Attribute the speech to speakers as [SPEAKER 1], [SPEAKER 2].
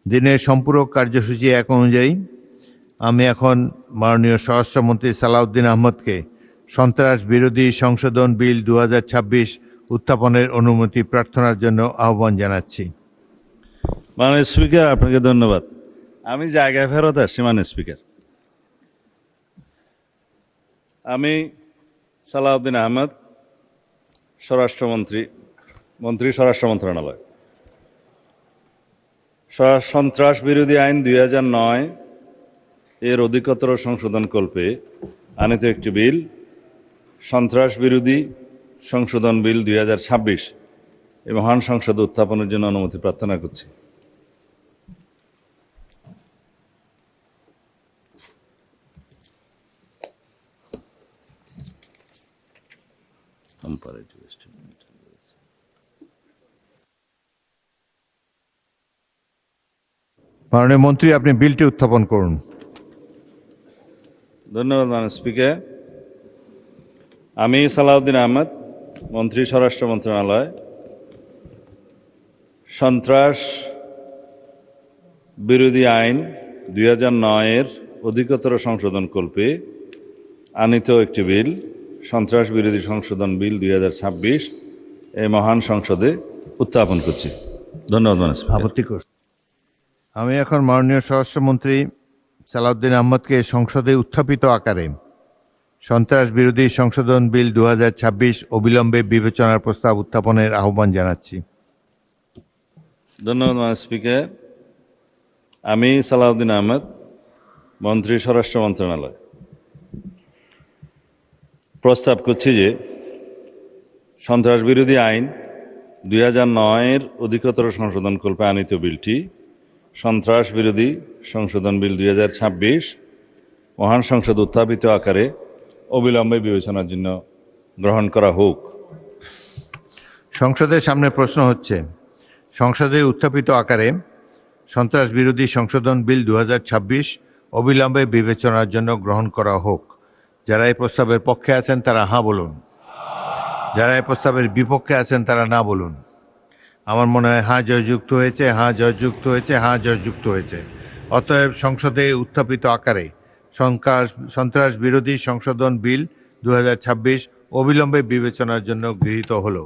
[SPEAKER 1] দিনের সম্পূরক কার্যসূচি এক অনুযায়ী আমি এখন মাননীয় স্বরাষ্ট্রমন্ত্রী সালাউদ্দিন আহমদকে সন্ত্রাস বিরোধী সংশোধন বিল 2026 উত্থাপনের অনুমতি প্রার্থনার জন্য আহ্বান জানাচ্ছি।
[SPEAKER 2] মাননীয় স্পিকার, আপনাকে ধন্যবাদ। আমি জায়গায় ফেরত আসছি। মাননীয় স্পিকার, আমি সালাউদ্দিন আহমদ, মন্ত্রী স্বরাষ্ট্র মন্ত্রণালয়, সন্ত্রাস বিরোধী আইন 2009 এর অধিকতর সংশোধন কল্পে আনিত একটি বিল, সন্ত্রাস বিরোধী সংশোধন বিল 2026 এই মহান সংসদে উত্থাপনের জন্য অনুমতি প্রার্থনা করছি।
[SPEAKER 1] মাননীয় মন্ত্রী, আপনি বিলটি উত্থাপন করুন।
[SPEAKER 2] ধন্যবাদ মাননীয় স্পিকার। আমি সালাউদ্দিন আহমদ, মন্ত্রী স্বরাষ্ট্র মন্ত্রণালয়, সন্ত্রাস বিরোধী আইন 2009 এর অধিকতর সংশোধন কল্পে আনিত একটি বিল, সন্ত্রাস বিরোধী সংশোধন বিল 2026 এই মহান সংসদে উত্থাপন করছি। ধন্যবাদ মাননীয় স্পিকার।
[SPEAKER 1] আপত্তি করছি। আমি এখন মাননীয় স্বরাষ্ট্রমন্ত্রী সালাউদ্দিন আহমদকে সংসদে উত্থাপিত আকারে সন্ত্রাস বিরোধী সংশোধন বিল 2026 অবিলম্বে বিবেচনার প্রস্তাব উত্থাপনের আহ্বান জানাচ্ছি।
[SPEAKER 2] ধন্যবাদ মাননীয় স্পিকার। আমি সালাউদ্দিন আহমদ, মন্ত্রী স্বরাষ্ট্র মন্ত্রণালয়, প্রস্তাব করছি যে সন্ত্রাস বিরোধী আইন 2009 এর অধিকতর সংশোধন কল্পে আনিত বিলটি, সন্ত্রাস বিরোধী সংশোধন বিল 2026 মহান সংসদ উত্থাপিত আকারে অবিলম্বে বিবেচনার জন্য গ্রহণ করা হোক।
[SPEAKER 1] সংসদের সামনে প্রশ্ন হচ্ছে, সংসদে উত্থাপিত আকারে সন্ত্রাস বিরোধী সংশোধন বিল 2026 অবিলম্বে বিবেচনার জন্য গ্রহণ করা হোক। যারা এই প্রস্তাবের পক্ষে আছেন তারা হাঁ বলুন, যারা এই প্রস্তাবের বিপক্ষে আছেন তারা না বলুন। আমার মনে হয় হাঁ জয়যুক্ত হয়েছে, হাঁ জয়যুক্ত হয়েছে, হাঁ জয়যুক্ত হয়েছে। অতএব সংসদে উত্থাপিত আকারে সন্ত্রাস বিরোধী সংশোধন বিল 2026 অবিলম্বে বিবেচনার জন্য গৃহীত হলো।